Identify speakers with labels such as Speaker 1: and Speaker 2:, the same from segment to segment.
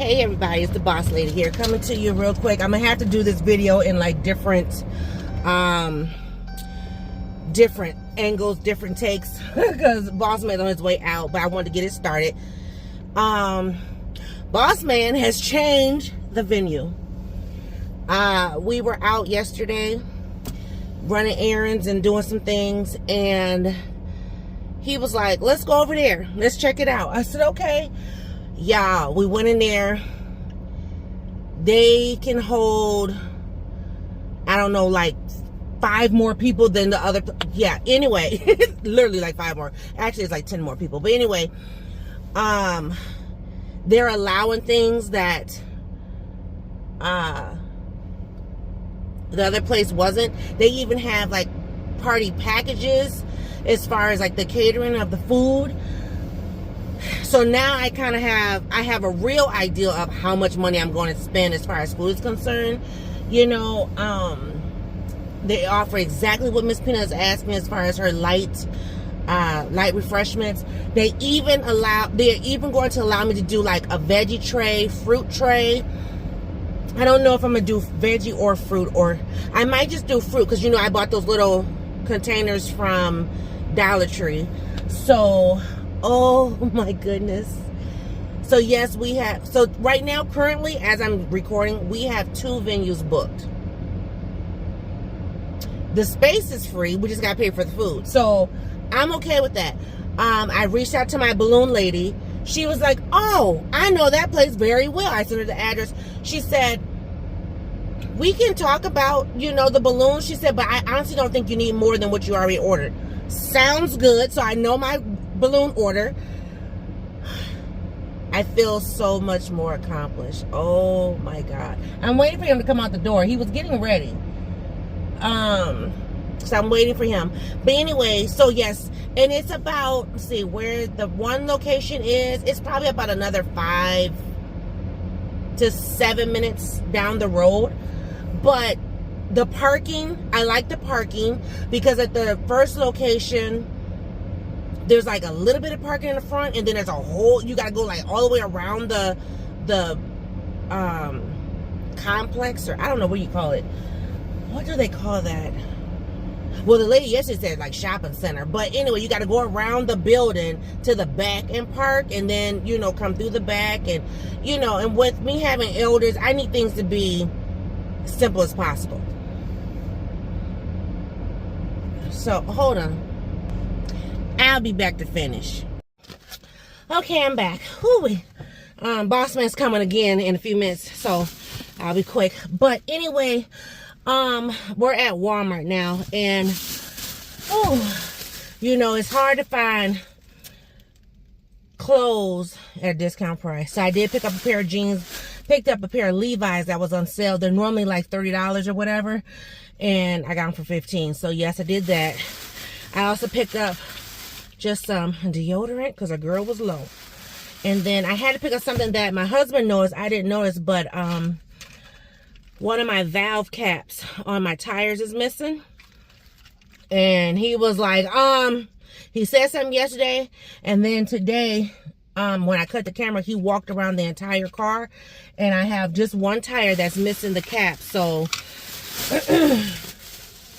Speaker 1: Hey everybody, it's the boss lady here, coming to you real quick. I'm gonna have to do this video in like different angles, different takes, because Bossman's on his way out, but I wanted to get it started. Bossman has changed the venue. We were out yesterday running errands and doing some things, and he was like, let's go over there, let's check it out. I said, okay. Y'all, we went in there. They can hold, I don't know, like 5 more people than the other. Yeah, anyway, literally like 5 more. Actually, it's like 10 more people. But anyway, they're allowing things that the other place wasn't. They even have like party packages as far as like the catering of the food. So now I kind of have a real idea of how much money I'm going to spend as far as food is concerned. You know, they offer exactly what Miss Peanut is asking as far as her light refreshments. They're even going to allow me to do like a veggie tray, fruit tray. I don't know if I'm gonna do veggie or fruit, or I might just do fruit, because you know I bought those little containers from Dollar Tree. So oh my goodness. So yes, we have, so right now, currently, as I'm recording, we have 2 venues booked. The space is free, we just got to pay for the food. So I'm okay with that. I reached out to my balloon lady. She was like, oh, I know that place very well. I sent her the address. She said, we can talk about, you know, the balloons. She said, but I honestly don't think you need more than what you already ordered. Sounds good. So I know my balloon order. I feel so much more accomplished. Oh my God. I'm waiting for him to come out the door. He was getting ready. So I'm waiting for him. But anyway, so yes, and it's about, let's see where the one location is. It's probably about another 5 to 7 minutes down the road. But the parking, I like the parking, because at the first location, there's like a little bit of parking in the front, and then there's a whole, you gotta go like all the way around the complex, or I don't know what you call it. What do they call that? Well, the lady yesterday said like shopping center, but anyway, you gotta go around the building to the back and park, and then, you know, come through the back. And you know, and with me having elders, I need things to be simple as possible. So hold on, I'll be back to finish. Okay, I'm back. Whoo-wee. Bossman's coming again in a few minutes, so I'll be quick. But anyway, we're at Walmart now, and you know, it's hard to find clothes at a discount price. So I did pick up a pair of jeans, picked up a pair of Levi's that was on sale. They're normally like $30 or whatever, and I got them for $15. So yes, I did that. I also picked up just some deodorant because a girl was low. And then I had to pick up something that my husband knows I didn't notice, but one of my valve caps on my tires is missing. And he was like, he said something yesterday, and then today, when I cut the camera, he walked around the entire car, and I have just one tire that's missing the cap. So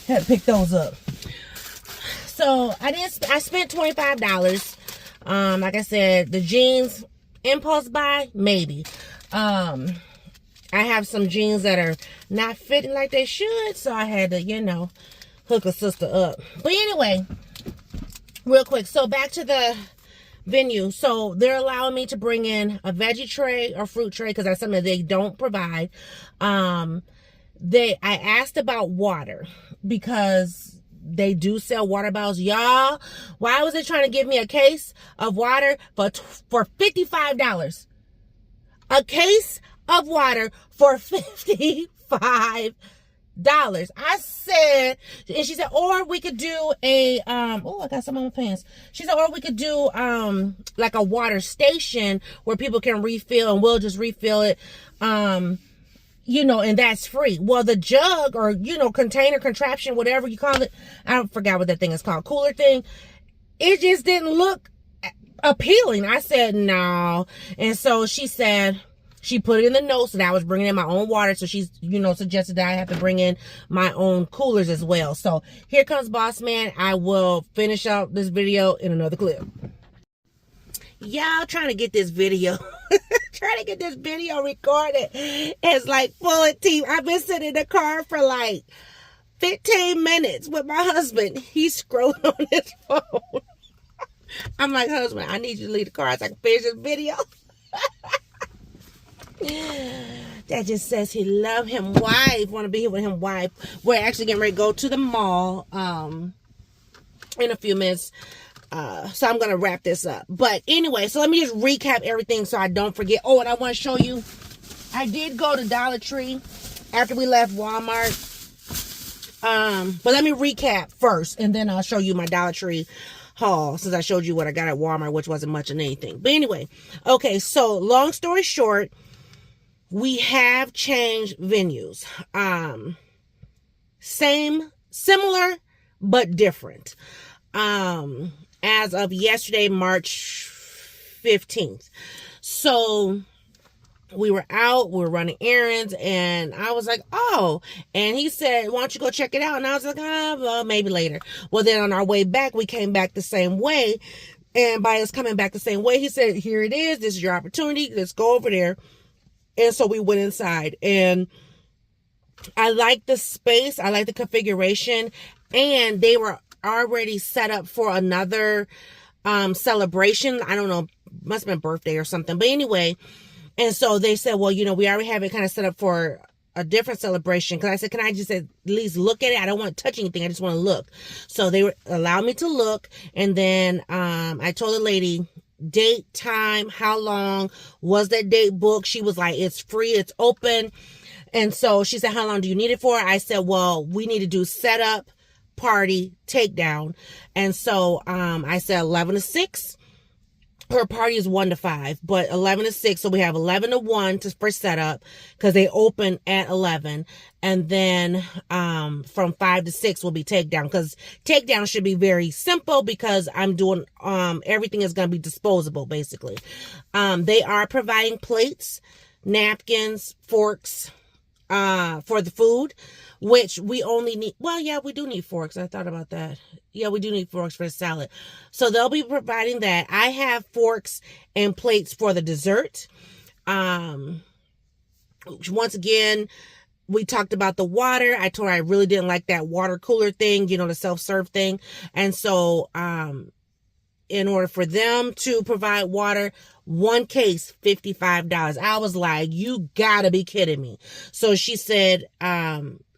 Speaker 1: had to pick those up. So I spent $25. Like I said, the jeans, impulse buy, maybe. I have some jeans that are not fitting like they should, so I had to, you know, hook a sister up. But anyway, real quick, so back to the venue. So they're allowing me to bring in a veggie tray or fruit tray, because that's something they don't provide. I asked about water, because they do sell water bottles. Y'all, why was they trying to give me a case of water for $55? A case of water for $55. I said, and she said, or we could do a oh, I got some on my pants. She said, or we could do like a water station where people can refill, and we'll just refill it, you know, and that's free. Well, the jug, or, you know, container, contraption, whatever you call it, I forgot what that thing is called, cooler thing, it just didn't look appealing. I said, no. And so she said, She put it in the notes that I was bringing in my own water. So she's, suggested that I have to bring in my own coolers as well. So here comes Bossman. I will finish out this video in another clip. Y'all trying to get this video recorded. It's like full of teeth. I've been sitting in the car for like 15 minutes with my husband. He's scrolling on his phone. I'm like, husband, I need you to leave the car so I can finish this video. That just says he love him wife. Want to be here with him wife. We're actually getting ready to go to the mall in a few minutes. So I'm going to wrap this up. But anyway, so let me just recap everything so I don't forget. Oh, and I want to show you, I did go to Dollar Tree after we left Walmart. But let me recap first, and then I'll show you my Dollar Tree haul, since I showed you what I got at Walmart, which wasn't much of anything. But anyway, okay, so long story short, we have changed venues. Similar, but different. As of yesterday, March 15th. So we were out, we were running errands, and I was like, oh, and he said, why don't you go check it out? And I was like, well, maybe later. Well, then on our way back, we came back the same way. And by us coming back the same way, he said, here it is. This is your opportunity. Let's go over there. And so we went inside, and I like the space. I like the configuration, and they were already set up for another celebration. I don't know, must have been birthday or something. But anyway, and so they said, well, we already have it kind of set up for a different celebration. Because I said, can I just at least look at it? I don't want to touch anything. I just want to look. So they allowed me to look. And then I told the lady, date, time, how long was that date booked? She was like, it's free, it's open. And so she said, how long do you need it for? I said, well, we need to do setup, party, takedown. And so I said 11 to 6. Her party is 1 to 5, but 11 to 6. So we have 11 to 1 for setup, because they open at 11. And then from 5 to 6 will be takedown, because takedown should be very simple, because I'm doing everything is going to be disposable, basically. They are providing plates, napkins, forks for the food, which we only need. Well, yeah, we do need forks. I thought about that. Yeah, we do need forks for the salad. So they'll be providing that. I have forks and plates for the dessert. Once again, we talked about the water. I told her I really didn't like that water cooler thing, the self-serve thing. And so, in order for them to provide water, one case, $55. I was like, you gotta be kidding me. So she said,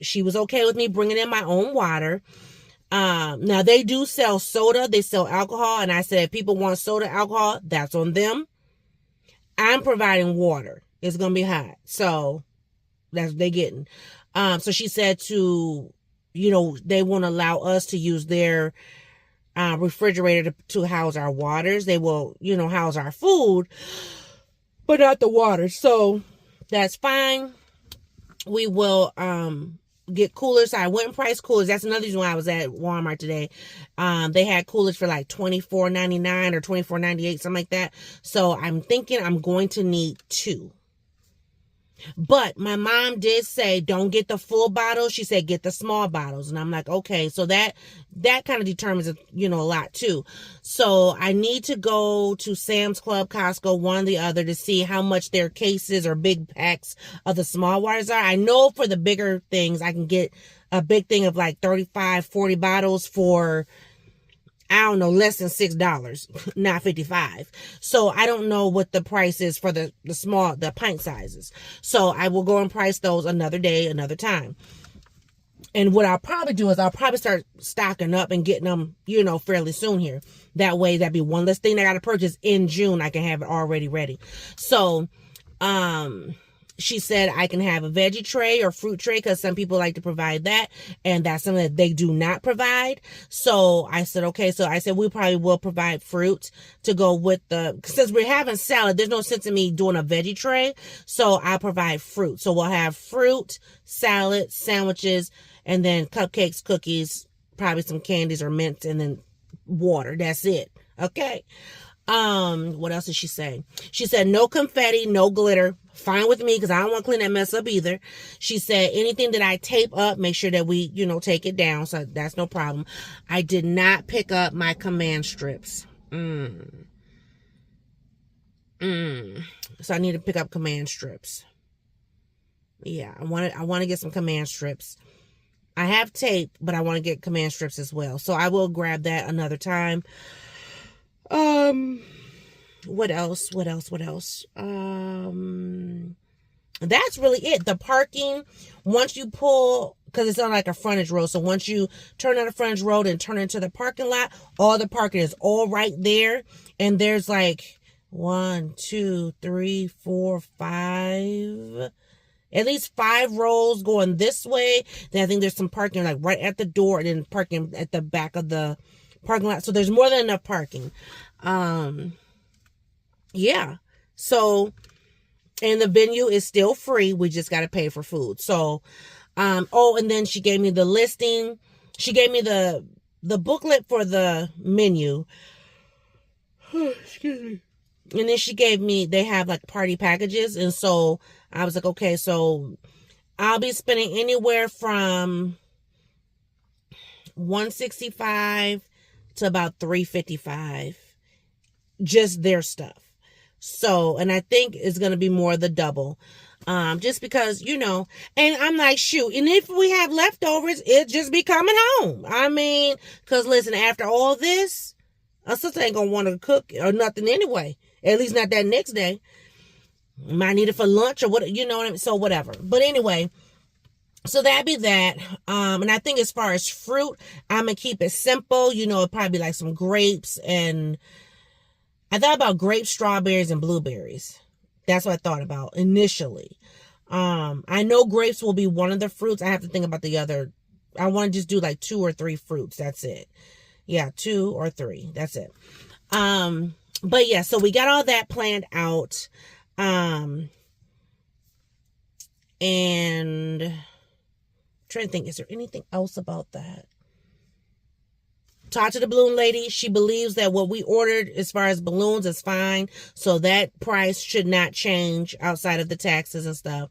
Speaker 1: she was okay with me bringing in my own water. Now they do sell soda, they sell alcohol. And I said, if people want soda, alcohol, that's on them. I'm providing water. It's going to be hot. So that's what they're getting. So she said they won't allow us to use their refrigerator to house our waters. They will, house our food, but not the water. So that's fine. We will get coolers. So I went and priced coolers. That's another reason why I was at Walmart today. They had coolers for like $24.99 or $24.98, something like that. So I'm thinking I'm going to need 2. But my mom did say, don't get the full bottles. She said, get the small bottles. And I'm like, okay. So that kind of determines, a lot too. So I need to go to Sam's Club, Costco, one or the other, to see how much their cases or big packs of the small waters are. I know for the bigger things, I can get a big thing of like 35, 40 bottles for, I don't know, less than $6, not 55. So I don't know what the price is for the pint sizes. So I will go and price those another day, another time. And what I'll probably do is I'll probably start stocking up and getting them, fairly soon here. That way, that'd be one less thing I got to purchase in June. I can have it already ready. So, she said I can have a veggie tray or fruit tray, because some people like to provide that, and that's something that they do not provide. So I said, okay. So I said, we probably will provide fruit to go with since we're having salad, there's no sense in me doing a veggie tray. So I'll provide fruit. So we'll have fruit, salad, sandwiches, and then cupcakes, cookies, probably some candies or mints, and then water. That's it. Okay. What else did she say? She said, no confetti, no glitter, Fine with me, because I don't want to clean that mess up either. She said anything that I tape up, make sure that we, take it down. So that's no problem. I did not pick up my command strips. So I need to pick up command strips. Yeah, I want to get some command strips. I have tape, but I want to get command strips as well. So I will grab that another time. What else? That's really it. The parking, once you pull, because it's on like a frontage road. So once you turn on the frontage road and turn into the parking lot, all the parking is all right there. And there's like 1, 2, 3, 4, 5, at least 5 rows going this way. Then I think there's some parking like right at the door, and then parking at the back of the parking lot. So there's more than enough parking. Yeah. So, and the venue is still free. We just got to pay for food. So, and then she gave me the listing. She gave me the booklet for the menu. Excuse me. And then they have like party packages. And so I was like, okay, so I'll be spending anywhere from $165 to about $355. Just their stuff. So, and I think it's going to be more the double. Just because, and I'm like, shoot, and if we have leftovers, it just be coming home. I mean, because listen, after all this, a sister ain't going to want to cook or nothing anyway. At least not that next day. Might need it for lunch or what, you know what I mean? So whatever. But anyway, so that'd be that. And I think as far as fruit, I'm going to keep it simple. It'd probably be like some grapes, and I thought about grapes, strawberries, and blueberries. That's what I thought about initially. I know grapes will be one of the fruits. I have to think about the other. I want to just do like 2 or 3 fruits. That's it. Yeah, 2 or 3. That's it. But yeah, so we got all that planned out. And I'm trying to think, is there anything else about that? Talk to the balloon lady. She believes that what we ordered as far as balloons is fine. So that price should not change outside of the taxes and stuff.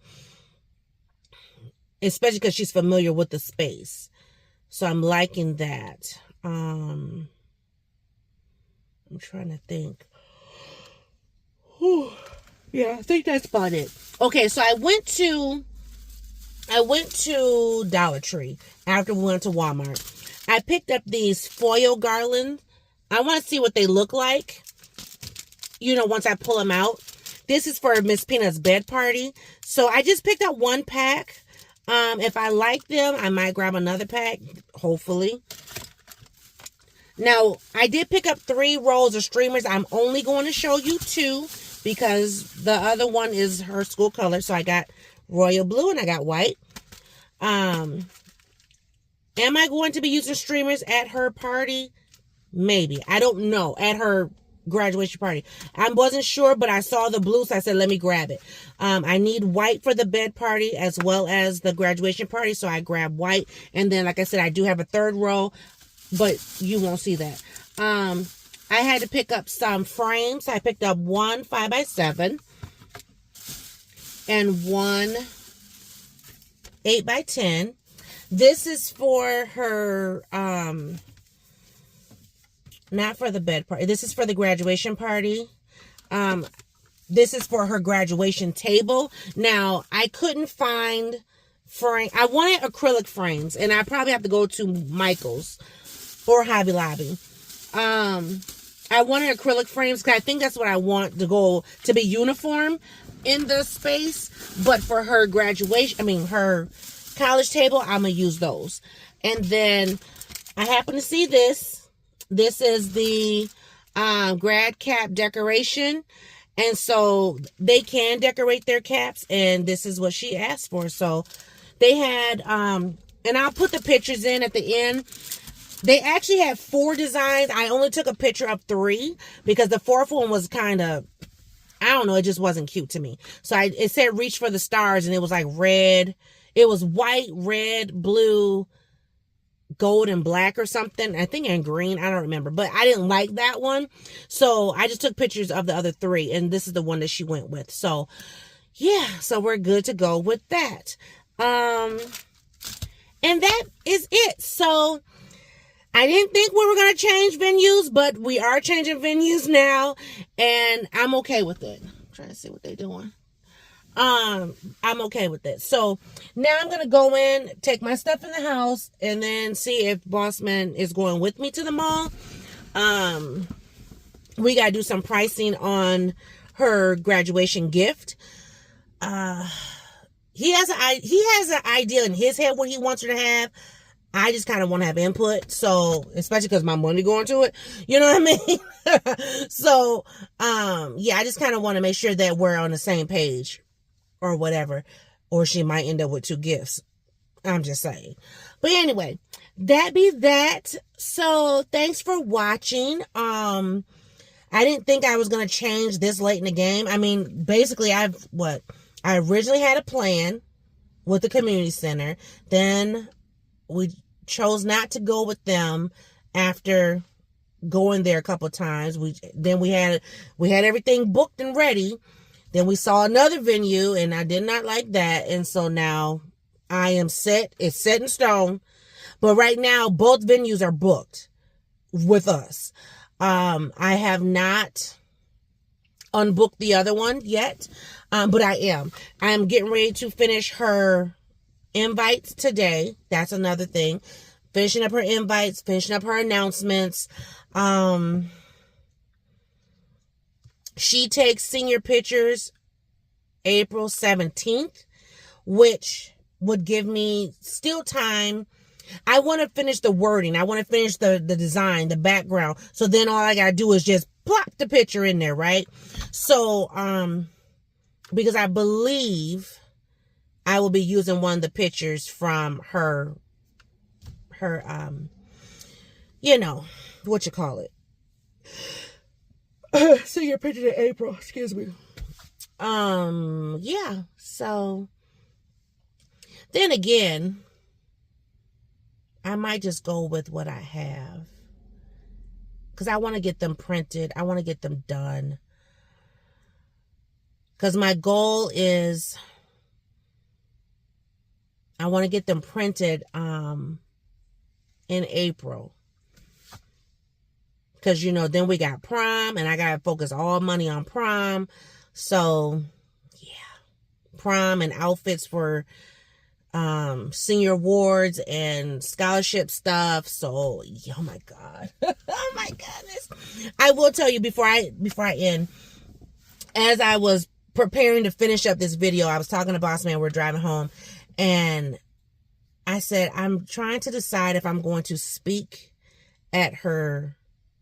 Speaker 1: Especially because she's familiar with the space. So I'm liking that. I'm trying to think. Whew. Yeah, I think that's about it. Okay, so I went to Dollar Tree after we went to Walmart. I picked up these foil garlands. I want to see what they look like, once I pull them out. This is for Miss Peanut's bed party. So I just picked up 1 pack. If I like them, I might grab another pack, hopefully. Now, I did pick up 3 rolls of streamers. I'm only going to show you 2 because the other one is her school color. So I got royal blue and I got white. Am I going to be using streamers at her party? Maybe. I don't know. At her graduation party. I wasn't sure, but I saw the blue, so I said, let me grab it. I need white for the bed party as well as the graduation party, so I grabbed white. And then, like I said, I do have a 3rd row, but you won't see that. I had to pick up some frames. I picked up 1 5x7 and 1 8x10. This is for her, not for the bed party. This is for the graduation party. This is for her graduation table. Now, I couldn't find frame. I wanted acrylic frames, and I probably have to go to Michael's or Hobby Lobby. I wanted acrylic frames because I think that's what I want to be uniform in the space. But for her her college table, I'm going to use those. And then I happen to see this. This is the grad cap decoration. And so they can decorate their caps. And this is what she asked for. So they had, and I'll put the pictures in at the end. They actually had 4 designs. I only took a picture of 3 because the 4th one was kind of, I don't know, it just wasn't cute to me. So it said reach for the stars, and it was like red. It was white, red, blue, gold, and black or something. I think and green. I don't remember. But I didn't like that one. So I just took pictures of the other 3. And this is the one that she went with. So yeah, so we're good to go with that. And that is it. So I didn't think we were going to change venues, but we are changing venues now, and I'm okay with it. I'm trying to see what they're doing. I'm okay with it. So now I'm going to go in, take my stuff in the house, and then see if Bossman is going with me to the mall. We got to do some pricing on her graduation gift. He has an idea in his head what he wants her to have. I just kind of want to have input. So, especially because my money going to it, you know what I mean? So, yeah, I just kind of want to make sure that we're on the same page or whatever, or she might end up with 2 gifts. I'm just saying. But anyway, that be that. So thanks for watching. I didn't think I was going to change this late in the game. I mean, basically I originally had a plan with the community center. Then we chose not to go with them after going there a couple of times. We had everything booked and ready. Then we saw another venue and I did not like that. And so now I am set. It's set in stone. But right now, both venues are booked with us. I have not unbooked the other one yet. But I am. I'm getting ready to finish her invites today. That's another thing. Finishing up her invites, finishing up her announcements. She takes senior pictures April 17th, which would give me still time. I want to finish the wording. I want to finish the design, the background. So then all I got to do is just plop the picture in there, right? So, because I believe I will be using one of the pictures from her, you know, what you call it. See your picture in April, excuse me. Yeah, so then again, I might just go with what I have. Because I want to get them printed. I want to get them done. Because my goal is I want to get them printed in April. Because, you know, then we got prom. And I got to focus all money on prom. So, yeah. Prom and outfits for senior awards and scholarship stuff. So, oh my God. Oh my goodness. I will tell you before I end, as I was preparing to finish up this video, I was talking to Bossman. We're driving home and I said, I'm trying to decide if I'm going to speak at her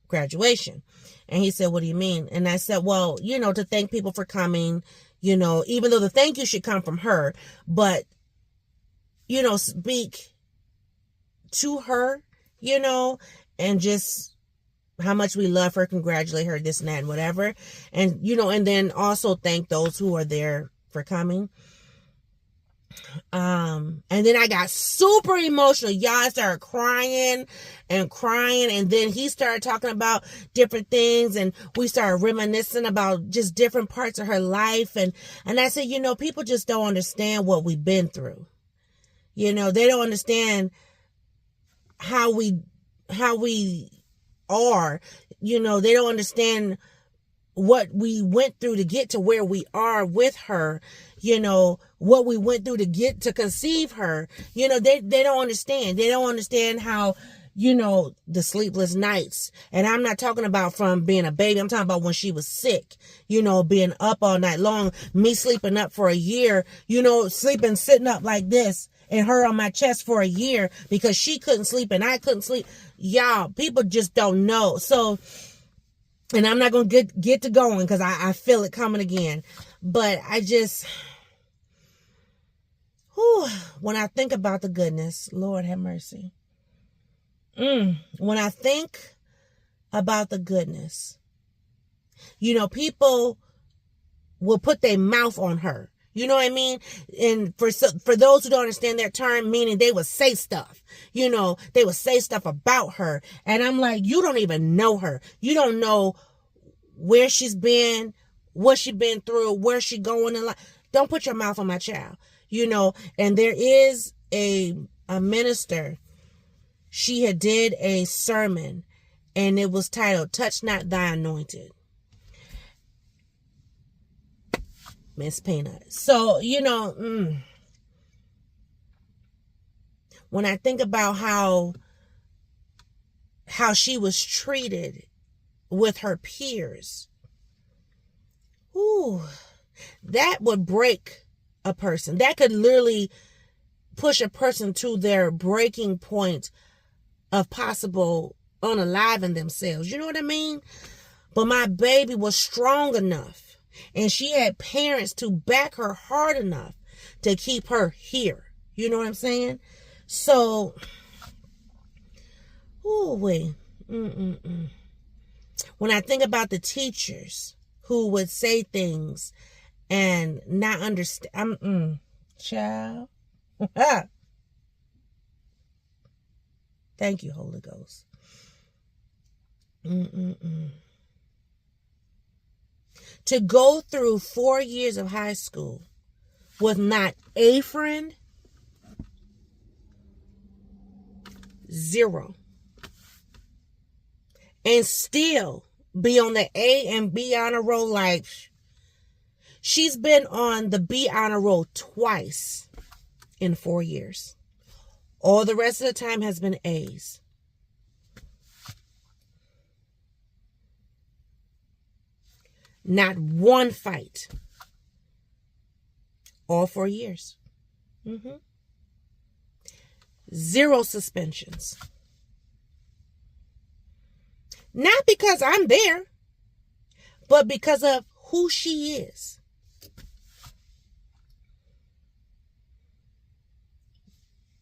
Speaker 1: graduation. And he said, what do you mean? And I said, well, you know, to thank people for coming, you know, even though the thank you should come from her, but, you know, speak to her, you know, and just how much we love her, congratulate her, this and that and whatever. And, you know, and then also thank those who are there for coming. And then I got super emotional. Y'all started crying. And then he started talking about different things and we started reminiscing about just different parts of her life. And I said, you know, people just don't understand what we've been through. You know, they don't understand how we are. You know, they don't understand what we went through to get to where we are with her. You know, what we went through to get to conceive her. You know, they don't understand. They don't understand how, you know, the sleepless nights. And I'm not talking about from being a baby. I'm talking about when she was sick, you know, being up all night long, me sleeping up for a year, you know, sitting up like this and her on my chest for a year because she couldn't sleep and I couldn't sleep. Y'all, people just don't know. So, and I'm not going to get to going because I feel it coming again. But I just, when I think about the goodness, Lord have mercy. When I think about the goodness, you know, people will put their mouth on her. You know what I mean? And for those who don't understand that term, meaning they would say stuff, you know, they would say stuff about her. And I'm like, you don't even know her. You don't know where she's been, what she's been through, where she going in life. Don't put your mouth on my child. You know, and there is a minister. She had did a sermon, and it was titled, Touch Not Thy Anointed. Miss Peanut. So, you know, when I think about how she was treated with her peers, ooh, that would break a person. That could literally push a person to their breaking point of possible unaliving themselves. You know what I mean? But my baby was strong enough, and she had parents to back her hard enough to keep her here. You know what I'm saying? So, ooh, wait. When I think about the teachers who would say things and not understand, child. Thank you, Holy Ghost. To go through 4 years of high school with not a friend, 0. And still be on the A and B honor roll. Like, she's been on the B honor roll twice in 4 years. All the rest of the time has been A's. Not one fight. All 4 years. 0 suspensions. Not because I'm there, but because of who she is.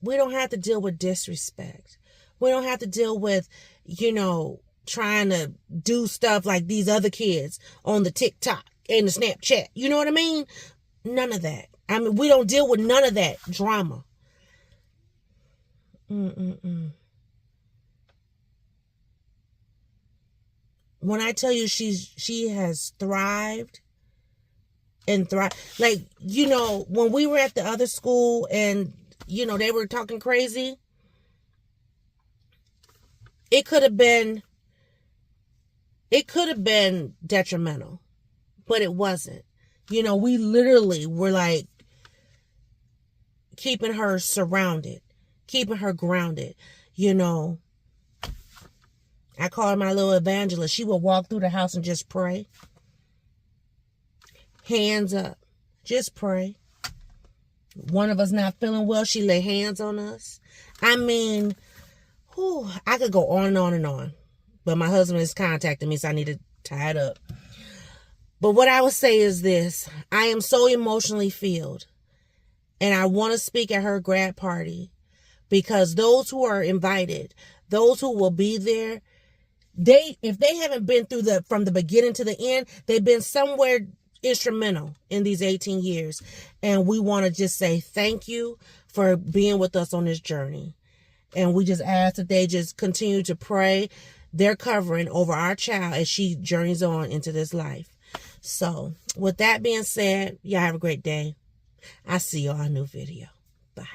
Speaker 1: We don't have to deal with disrespect. We don't have to deal with, you know, trying to do stuff like these other kids on the TikTok and the Snapchat. You know what I mean? None of that. I mean, we don't deal with none of that drama. When I tell you she has thrived and thrived. Like, you know, when we were at the other school and, you know, they were talking crazy, it could have been detrimental, but it wasn't. You know, we literally were like keeping her surrounded, keeping her grounded. You know, I call her my little evangelist. She would walk through the house and just pray. Hands up. Just pray. One of us not feeling well, she lay hands on us. I mean, I could go on and on and on. But my husband is contacting me, so I need to tie it up. But what I would say is this. I am so emotionally filled. And I want to speak at her grad party. Because those who are invited, those who will be there, if they haven't been through from the beginning to the end, they've been somewhere instrumental in these 18 years. And we want to just say thank you for being with us on this journey. And we just ask that they just continue to pray their covering over our child as she journeys on into this life. So with that being said, y'all have a great day. I'll see you on a new video. Bye.